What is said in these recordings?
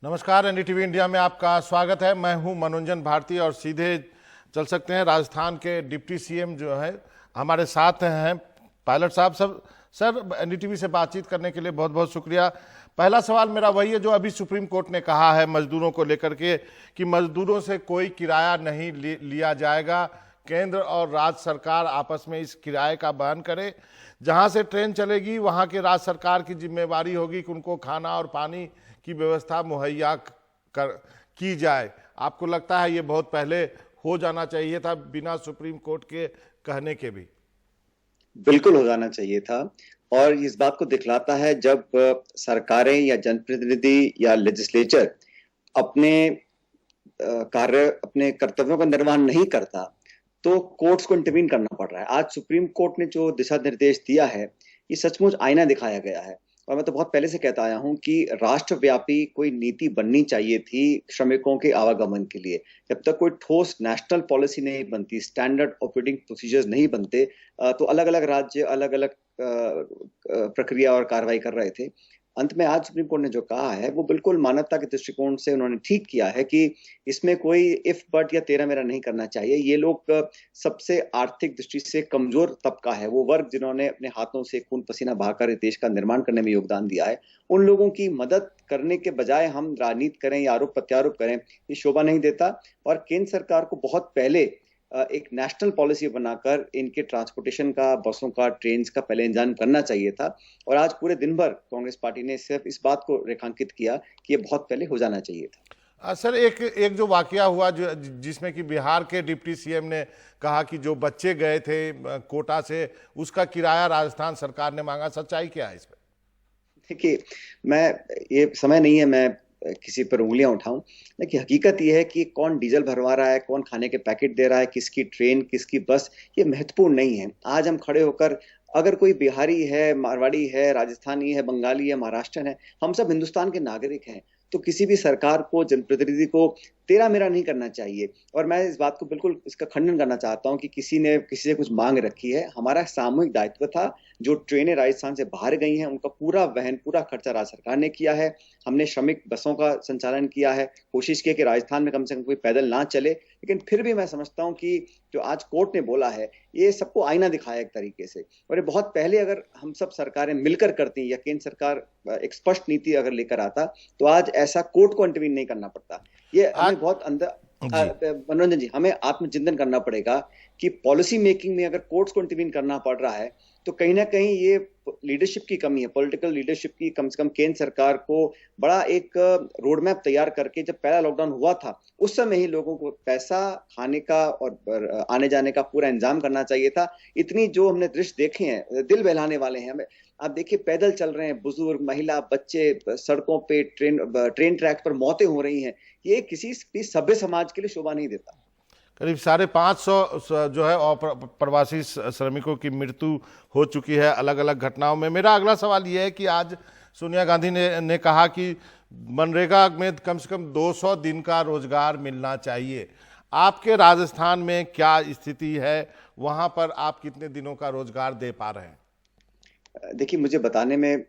नमस्कार, NDTV India में आपका स्वागत है। मैं हूं मनोरंजन भारती और सीधे चल सकते हैं राजस्थान के डिप्टी सीएम जो है हमारे साथ हैं, पायलट साहब। सब सर, एनडीटीवी से बातचीत करने के लिए बहुत बहुत शुक्रिया। पहला सवाल मेरा वही है जो अभी सुप्रीम कोर्ट ने कहा है मजदूरों को लेकर के कि मजदूरों से कोई किराया नहीं लिया जाएगा। केंद्र और राज्य सरकार आपस में इस किराए का वहन करे। जहां से ट्रेन चलेगी वहां के राज्य सरकार की जिम्मेवारी होगी कि उनको खाना और पानी की व्यवस्था मुहैया की जाए। आपको लगता है ये बहुत पहले हो जाना चाहिए था बिना सुप्रीम कोर्ट के कहने के भी? बिल्कुल हो जाना चाहिए था। और इस बात को दिखलाता है जब सरकारें या जनप्रतिनिधि या लेजिस्लेचर अपने अपने कर्तव्यों का निर्वहन नहीं करता तो कोर्ट्स को इंटरवीन करना पड़ रहा है। आज सुप्रीम कोर्ट ने जो दिशा निर्देश दिया है, ये सचमुच आईना दिखाया गया है। और मैं तो बहुत पहले से कहता आया हूं कि राष्ट्रव्यापी कोई नीति बननी चाहिए थी श्रमिकों के आवागमन के लिए। जब तक कोई ठोस नेशनल पॉलिसी नहीं बनती, स्टैंडर्ड ऑपरेटिंग प्रोसीजर्स नहीं बनते, तो अलग अलग राज्य अलग अलग प्रक्रिया और कार्रवाई कर रहे थे। अंत में आज सुप्रीम कोर्ट ने जो कहा है वो बिल्कुल मानवता के दृष्टिकोण से उन्होंने ठीक किया है कि इसमें कोई इफ बट या तेरा मेरा नहीं करना चाहिए। ये लोग सबसे आर्थिक दृष्टि से कमजोर तबका है, वो वर्ग जिन्होंने अपने हाथों से खून पसीना बहाकर इस देश का निर्माण करने में योगदान दिया है, उन लोगों की मदद करने के बजाय हम राजनीति करें या आरोप प्रत्यारोप करें, ये शोभा नहीं देता। और केंद्र सरकार को बहुत पहले एक नेशनल पॉलिसी बनाकर इनके ट्रांसपोर्टेशन का, बसों का, ट्रेन का पहले इंतजाम करना चाहिए था। और आज पूरे दिन भर कांग्रेस पार्टी ने सिर्फ इस बात को रेखांकित किया कि ये बहुत पहले हो जाना चाहिए था। सर, एक जो वाकया हुआ जो जिसमें कि बिहार के डिप्टी सीएम ने कहा कि जो बच्चे गए थे कोटा से उसका किराया राजस्थान सरकार ने मांगा, सच्चाई क्या है इसमें? देखिए, ये समय नहीं है मैं किसी पर उंगलियां उठाऊं, लेकिन हकीकत यह है कि कौन डीजल भरवा रहा है, कौन खाने के पैकेट दे रहा है, किसकी ट्रेन, किसकी बस, ये महत्वपूर्ण नहीं है। आज हम खड़े होकर, अगर कोई बिहारी है, मारवाड़ी है, राजस्थानी है, बंगाली है, महाराष्ट्रन है, हम सब हिंदुस्तान के नागरिक हैं, तो किसी भी सरकार को, जनप्रतिनिधि को तेरा मेरा नहीं करना चाहिए। और मैं इस बात को बिल्कुल इसका खंडन करना चाहता हूं कि किसी ने किसी से कुछ मांग रखी है। हमारा सामूहिक दायित्व था। जो ट्रेनें राजस्थान से बाहर गई हैं उनका पूरा वहन, पूरा खर्चा राज्य सरकार ने किया है। हमने श्रमिक बसों का संचालन किया है, कोशिश की कि राजस्थान में कम से कम कोई पैदल ना चले। लेकिन फिर भी मैं समझता हूं कि जो आज कोर्ट ने बोला है ये सबको आईना दिखाया एक तरीके से। और ये बहुत पहले अगर हम सब सरकारें मिलकर करती या केंद्र सरकार एक स्पष्ट नीति अगर लेकर आता तो आज ऐसा कोर्ट को इंटरवीन नहीं करना पड़ता। ये हमें बहुत अंदर मनोरंजन जी, हमें आत्मचिंतन करना पड़ेगा कि पॉलिसी मेकिंग में अगर कोर्ट्स को इंटरवीन करना पड़ रहा है तो कहीं ना कहीं ये लीडरशिप की कमी है, पॉलिटिकल लीडरशिप की। कम से कम केंद्र सरकार को बड़ा एक रोड मैप तैयार करके, जब पहला लॉकडाउन हुआ था उस समय ही लोगों को पैसा, खाने का और आने जाने का पूरा इंतजाम करना चाहिए था। इतनी जो हमने दृश्य देखे हैं दिल बहलाने वाले हैं। हमें आप देखिए, पैदल चल रहे हैं बुजुर्ग, महिला, बच्चे, सड़कों पे ट्रेन ट्रैक पर मौतें हो रही हैं। ये किसी भी सभ्य समाज के लिए शोभा नहीं देता। करीब 550 जो है प्रवासी श्रमिकों की मृत्यु हो चुकी है अलग अलग घटनाओं में। मेरा अगला सवाल यह है कि आज सोनिया गांधी ने कहा कि मनरेगा में कम से कम 200 दिन का रोजगार मिलना चाहिए। आपके राजस्थान में क्या स्थिति है? वहां पर आप कितने दिनों का रोजगार दे पा रहे हैं? देखिए, मुझे बताने में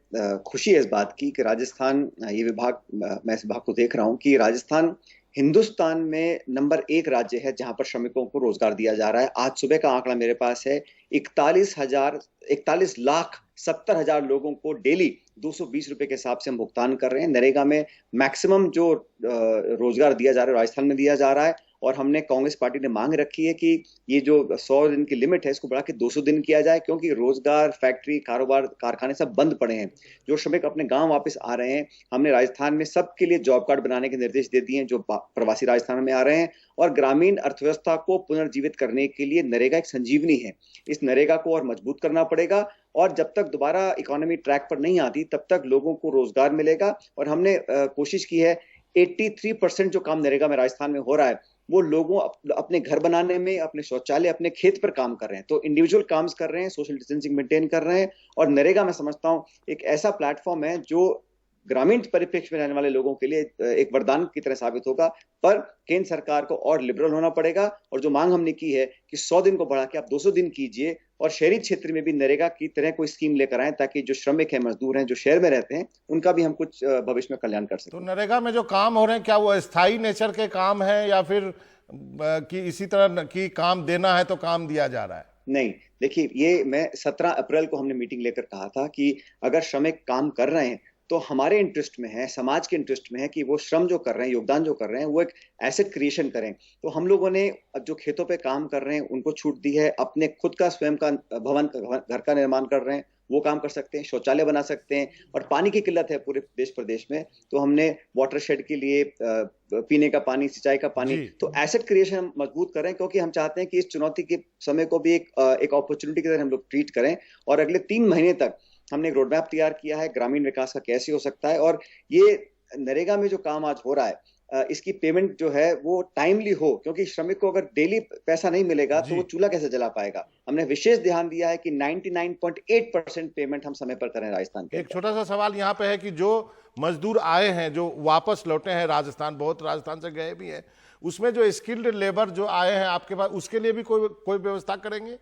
खुशी है इस बात की कि राजस्थान, ये विभाग, मैं इस विभाग को देख रहा हूं कि राजस्थान हिंदुस्तान में नंबर 1 राज्य है जहां पर श्रमिकों को रोजगार दिया जा रहा है। आज सुबह का आंकड़ा मेरे पास है, 41,70,000 लोगों को डेली 220 रुपए के हिसाब से हम भुगतान कर रहे हैं। नरेगा में मैक्सिमम जो रोजगार दिया जा रहा है राजस्थान में दिया जा रहा है। और हमने, कांग्रेस पार्टी ने मांग रखी है कि ये जो 100 दिन की लिमिट है इसको बढ़ा के 200 दिन किया जाए, क्योंकि रोजगार, फैक्ट्री, कारोबार, कारखाने सब बंद पड़े हैं। जो श्रमिक अपने गांव वापस आ रहे हैं, हमने राजस्थान में सबके लिए जॉब कार्ड बनाने के निर्देश दे दिए हैं जो प्रवासी राजस्थान में आ रहे हैं। और ग्रामीण अर्थव्यवस्था को पुनर्जीवित करने के लिए नरेगा एक संजीवनी है। इस नरेगा को और मजबूत करना पड़ेगा। और जब तक दोबारा इकोनॉमी ट्रैक पर नहीं आती तब तक लोगों को रोजगार मिलेगा। और हमने कोशिश की है, 83% जो काम नरेगा में राजस्थान में हो रहा है वो लोगों अपने घर बनाने में, अपने शौचालय, अपने खेत पर काम कर रहे हैं। तो इंडिविजुअल काम कर रहे हैं, सोशल डिस्टेंसिंग मेंटेन कर रहे हैं। और नरेगा मैं समझता हूं एक ऐसा प्लेटफॉर्म है जो ग्रामीण परिप्रेक्ष्य में रहने वाले लोगों के लिए एक वरदान की तरह साबित होगा। पर केंद्र सरकार को और लिबरल होना पड़ेगा। और जो मांग हमने की है कि 100 दिन को बढ़ा के आप 200 दिन कीजिए, और शहरी क्षेत्र में भी नरेगा की तरह कोई स्कीम लेकर आए, ताकि जो श्रमिक हैं, मजदूर हैं, जो शहर में रहते हैं, उनका भी हम कुछ भविष्य में कल्याण कर तो सकें। नरेगा में जो काम हो रहे हैं क्या वो स्थायी नेचर के काम है या फिर कि इसी तरह की काम देना है तो काम दिया जा रहा है? नहीं, देखिए, ये मैं 17 अप्रैल को हमने मीटिंग लेकर कहा था कि अगर श्रमिक काम कर रहे हैं तो हमारे इंटरेस्ट में है, समाज के इंटरेस्ट में है कि वो श्रम जो कर रहे हैं, योगदान जो कर रहे हैं, वो एक एसेट क्रिएशन करें। तो हम लोगों ने जो खेतों पे काम कर रहे हैं उनको छूट दी है, अपने खुद का स्वयं का भवन, घर का निर्माण कर रहे हैं, वो काम कर सकते हैं, शौचालय बना सकते हैं। और पानी की किल्लत है पूरे देश प्रदेश में, तो हमने वाटर शेड के लिए पीने का पानी, सिंचाई का पानी, जी। तो एसेट क्रिएशन हम मजबूत करें, क्योंकि हम चाहते हैं कि इस चुनौती के समय को भी एक अपॉर्चुनिटी की तरह हम लोग ट्रीट करें। और अगले 3 महीने तक हमने एक रोड मैप तैयार किया है ग्रामीण विकास का कैसे हो सकता है। और ये नरेगा में जो काम आज हो रहा है, इसकी पेमेंट जो है वो टाइमली हो, क्योंकि श्रमिक को अगर डेली पैसा नहीं मिलेगा तो जी। वो चूल्हा कैसे जला पाएगा। हमने विशेष ध्यान दिया है कि 99.8% पेमेंट हम समय पर करें राजस्थान के एक अंदर। छोटा सा सवाल यहाँ पे है कि जो मजदूर आए हैं, जो वापस लौटे हैं राजस्थान, बहुत राजस्थान से गए भी हैं, उसमें जो स्किल्ड लेबर जो आए हैं आपके पास, उसके लिए भी कोई व्यवस्था करेंगे?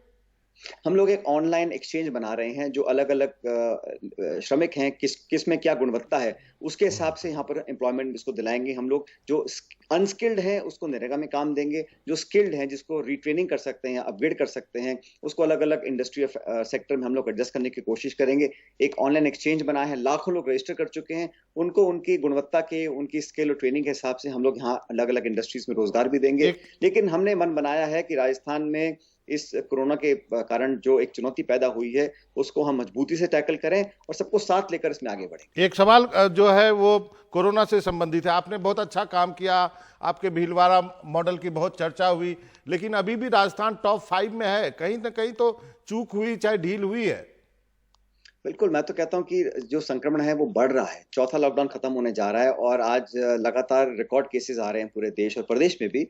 हम लोग एक ऑनलाइन एक्सचेंज बना रहे हैं, जो अलग अलग श्रमिक हैं, किस में क्या गुणवत्ता है, उसके हिसाब से यहाँ पर एम्प्लॉयमेंट इसको दिलाएंगे। हम लोग जो अनस्किल्ड हैं उसको नरेगा में काम देंगे, जो स्किल्ड हैं, जिसको रिट्रेनिंग कर सकते हैं, अपग्रेड कर सकते हैं, उसको अलग अलग इंडस्ट्री सेक्टर में हम लोग एडजस्ट करने की कोशिश करेंगे। एक ऑनलाइन एक्सचेंज बना है, लाखों लोग रजिस्टर कर चुके हैं, उनको उनकी गुणवत्ता के, उनकी स्किल और ट्रेनिंग के हिसाब से हम लोग यहाँ अलग अलग इंडस्ट्रीज में रोजगार भी देंगे। लेकिन हमने मन बनाया है कि राजस्थान में इस कोरोना के कारण जो एक चुनौती पैदा हुई है, उसको हम मजबूती से टैकल करें और सबको साथ लेकर इसमें आगे बढ़ें। एक सवाल जो है वो कोरोना से संबंधित है। आपने बहुत अच्छा काम किया, आपके भीलवाड़ा मॉडल की बहुत चर्चा हुई, लेकिन अभी भी राजस्थान टॉप 5 में है। कहीं ना कहीं तो चूक हुई, चाहे ढील हुई है। बिल्कुल, मैं तो कहता हूं कि जो संक्रमण है वो बढ़ रहा है, चौथा लॉकडाउन खत्म होने जा रहा है और आज लगातार रिकॉर्ड केसेस आ रहे हैं पूरे देश और प्रदेश में भी।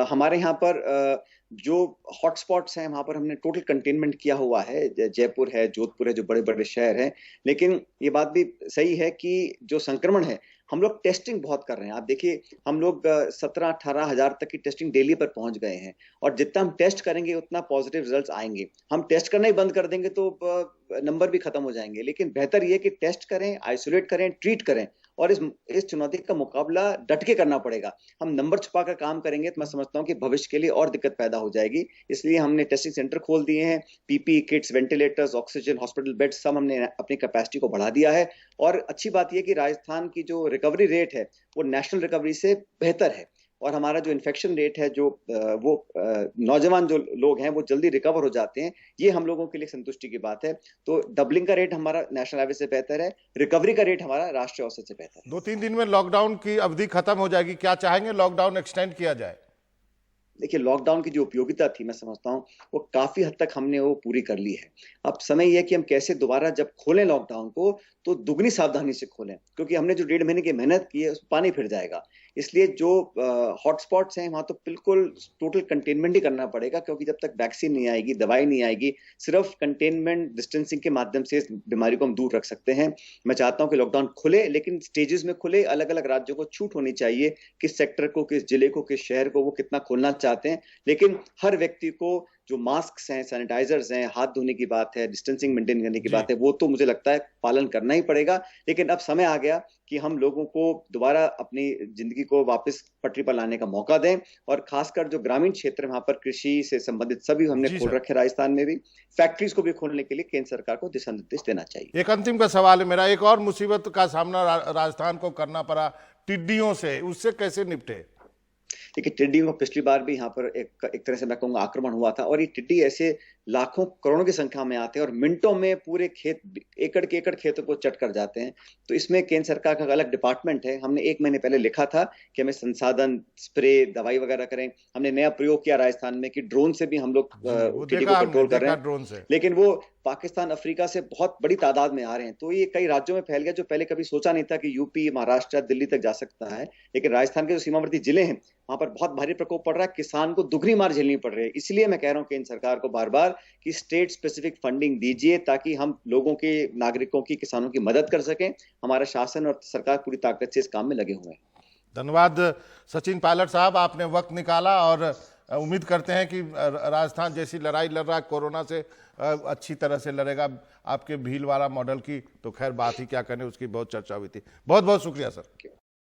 हमारे यहाँ पर जो हॉटस्पॉट्स हैं वहां पर हमने टोटल कंटेनमेंट किया हुआ है, जयपुर है, जोधपुर है, जो बड़े बड़े शहर हैं। लेकिन ये बात भी सही है कि जो संक्रमण है, हम लोग टेस्टिंग बहुत कर रहे हैं। आप देखिए, हम लोग 17-18 हजार तक की टेस्टिंग डेली पर पहुंच गए हैं, और जितना हम टेस्ट करेंगे उतना पॉजिटिव रिजल्ट्स आएंगे। हम टेस्ट करना ही बंद कर देंगे तो नंबर भी खत्म हो जाएंगे। लेकिन बेहतर ये कि टेस्ट करें, आइसोलेट करें, ट्रीट करें, और इस चुनौती का मुकाबला डट के करना पड़ेगा। हम नंबर छुपाकर काम करेंगे तो मैं समझता हूं कि भविष्य के लिए और दिक्कत पैदा हो जाएगी। इसलिए हमने टेस्टिंग सेंटर खोल दिए हैं, PPE kits, ventilators, oxygen, hospital beds, सब हमने अपनी कैपेसिटी को बढ़ा दिया है। और अच्छी बात यह कि राजस्थान की जो रिकवरी रेट है वो नेशनल रिकवरी से बेहतर है, और हमारा जो इन्फेक्शन रेट है, जो नौजवान जो लोग हैं वो जल्दी रिकवर हो जाते हैं, ये हम लोगों के लिए संतुष्टि की बात है। तो डबलिंग का रेट हमारा नेशनल एवरेज से बेहतर है, रिकवरी का रेट हमारा राष्ट्रीय औसत से बेहतर है। 2-3 दिन में लॉकडाउन की अवधि खत्म हो जाएगी, क्या चाहेंगे लॉकडाउन एक्सटेंड किया जाए? देखिए, लॉकडाउन की जो उपयोगिता थी, मैं समझता हूँ वो काफी हद तक हमने वो पूरी कर ली है। अब समय यह है कि हम कैसे दोबारा जब खोलें लॉकडाउन को तो दुगनी सावधानी से खोलें, क्योंकि हमने जो 1.5 महीने की मेहनत की है उस पानी फिर जाएगा। इसलिए जो हॉटस्पॉट्स हैं वहां तो बिल्कुल टोटल कंटेनमेंट ही करना पड़ेगा, क्योंकि जब तक वैक्सीन नहीं आएगी, दवाई नहीं आएगी, सिर्फ कंटेनमेंट, डिस्टेंसिंग के माध्यम से इस बीमारी को हम दूर रख सकते हैं। मैं चाहता हूं कि लॉकडाउन खुले, लेकिन स्टेजेस में खुले। अलग अलग राज्यों को छूट होनी चाहिए, किस सेक्टर को, किस जिले को, किस शहर को वो कितना खोलना चाहते हैं। लेकिन हर व्यक्ति को जो मास्क हैं, सैनिटाइजर्स हैं, हाथ धोने की बात है, डिस्टेंसिंग मेंटेन करने की बात है, वो तो मुझे लगता है पालन करना ही पड़ेगा। लेकिन अब समय आ गया कि हम लोगों को दोबारा अपनी जिंदगी को वापस पटरी पर लाने का मौका दें, और खासकर जो ग्रामीण क्षेत्र है वहां पर कृषि से संबंधित सभी हमने खोल रखे, राजस्थान में भी फैक्ट्रीज को भी खोलने के लिए केंद्र सरकार को दिशा निर्देश देना चाहिए। एक अंतिम का सवाल है मेरा, एक और मुसीबत का सामना राजस्थान को करना पड़ा, टिड्डियों से, उससे कैसे निपटे? देखिए, टिड्डियों का पिछली बार भी यहाँ पर एक तरह से मैं कहूंगा आक्रमण हुआ था, और ये टिड्डी ऐसे लाखों करोड़ों की संख्या में आते हैं और मिनटों में पूरे खेत, एकड़ के एकड़ खेतों को चट कर जाते हैं। तो इसमें केंद्र सरकार का अलग डिपार्टमेंट है। हमने 1 महीने पहले लिखा था कि हमें संसाधन, स्प्रे, दवाई वगैरह करें। हमने नया प्रयोग किया राजस्थान में कि ड्रोन से भी हम लोग टिड्डी को कंट्रोल कर रहे हैं, लेकिन वो पाकिस्तान, अफ्रीका से बहुत बड़ी तादाद में आ रहे हैं। तो ये कई राज्यों में फैल गया, जो पहले कभी सोचा नहीं था कि यूपी, महाराष्ट्र, दिल्ली तक जा सकता है। लेकिन राजस्थान के जो सीमावर्ती जिले हैं वहां पर बहुत भारी प्रकोप पड़ रहा है, किसान को दुगनी मार झेलनी पड़ रही है। इसलिए मैं कह रहा हूं केंद्र सरकार को बार बार कि स्टेट स्पेसिफिक फंडिंग दीजिए, ताकि हम लोगों के, नागरिकों की, किसानों की मदद कर सकें। हमारा शासन और सरकार पूरी ताकत से इस काम में लगे हुए हैं। धन्यवाद सचिन पायलट साहब, आपने वक्त निकाला, और उम्मीद करते हैं कि राजस्थान जैसी लड़ाई लड़ रहा है कोरोना से, अच्छी तरह से लड़ेगा आपके भीलवाड़ा मॉडल की, तो खैर बात ही क्या करने, उसकी बहुत चर्चा हुई थी। बहुत बहुत शुक्रिया सर।